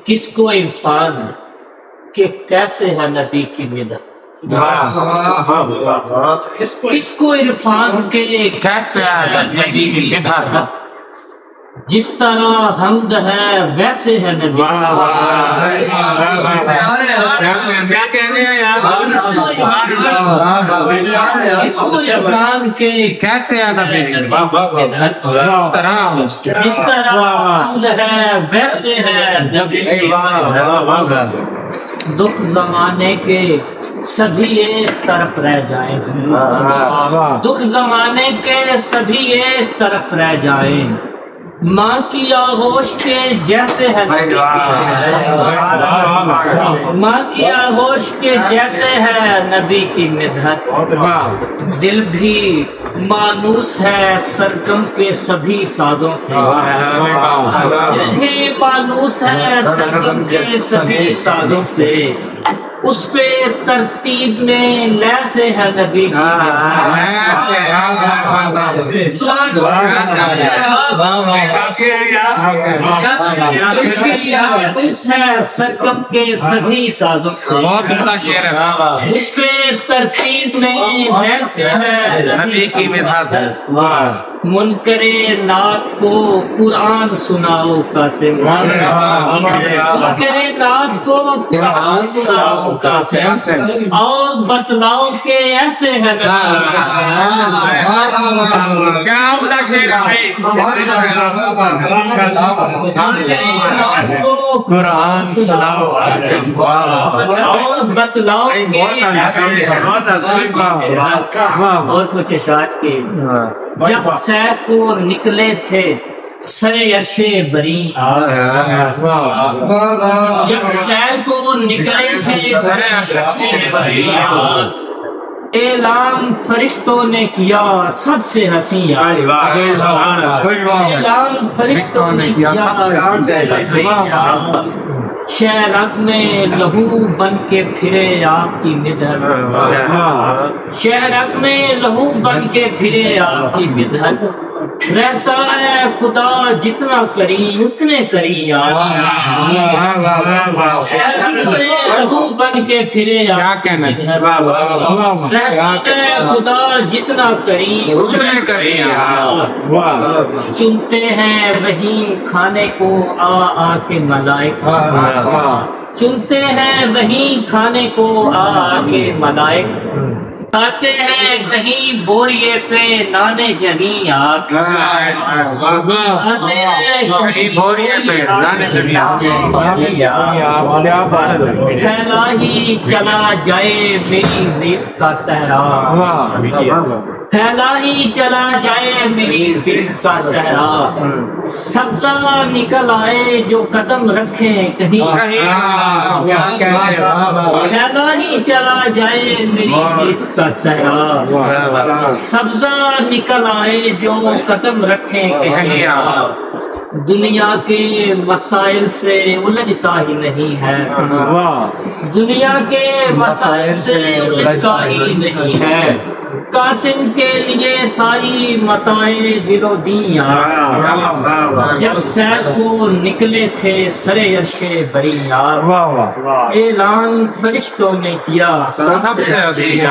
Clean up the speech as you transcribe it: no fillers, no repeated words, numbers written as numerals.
کس کو عرفان کہ کیسے ہے نبی کی مدد، کس کو عرفان کے کیسے ہے نبی کی مدد، جس طرح حمد ہے ویسے ہے نبی، جس کو عرفان کے کیسے ہے نبی کی مدد، جس طرح حمد ہے ویسے ہے نبی کی مدد، دکھ زمانے کے سبھی ایک طرف رہ جائیں، دکھ زمانے کے سبھی ایک طرف رہ جائیں، ماں کی آغوش کے جیسے ہے نبی، ماں کی آغوش کے جیسے ہے نبی کی مدحت، دل بھی مانوس ہے سرگم کے سبھی سازوں سے، دل بھی مانوس ہے سرگم کے سبھی سازوں سے، اس پہ ترتیب میں لیسے ہے نبی کی، اس ہے سرگم کے سبھی سازوں سے، اس پہ ترتیب میں لیسے ہے نبی کی مدحت، منکر نات کو قرآن سناؤ قاسم، منکر نات کو قرآن سناؤ قاسم، اور بتلاؤ کہ ایسے ہے قرآن سناؤ اور بتلاؤ اور کچھ اشاعت کی، جب سیر کو نکلے تھے سرے عرش بری، جب سیر کو نکلے تھے سرے عرش بری، اعلان فرشتوں نے کیا سب سے حسین، اعلان فرشتوں نے کیا سب سے حسین، شہرگ میں لہو بن کے پھرے آپ کی مدحت، شہرگ میں لہو بن کے پھرے آپ کی مدحت، رہتا ہے خدا جتنا کریں اتنے کریں آپ، شہرگ میں لہو بن کے پھرے آپ کی مدحت، رہتا ہے خدا جتنا کریں اتنے کریں آپ، چنتے ہیں وہی کھانے کو آ آ کے ملائکہ، چنتے ہیں وہی کھانے کو آ کے ملائک، کھاتے ہیں کہیں بوریے پہ نانے جنی آگ، بوریے پہ نانے جنی آگ، پھیلا ہی چلا جائے میری زیست کا صحرا، پھیلا ہی چلا جائے میری زیست کا صحرا، سبزہ نکل آئے جو قدم رکھیں کہیں، پھیلا ہی چلا جائے میری زیست کا صحرا، سبزہ نکل آئے جو قدم رکھیں کہیں، دنیا کے مسائل سے الجھتا ہی نہیں ہے، دنیا کے مسائل سے الجھتا ہی نہیں ہے، قاسم کے لیے ساری متاعیں دل و دنیا، جب سیر کو نکلے تھے سرے عرش بری، اعلان فرشتوں نے کیا سب سے حسین۔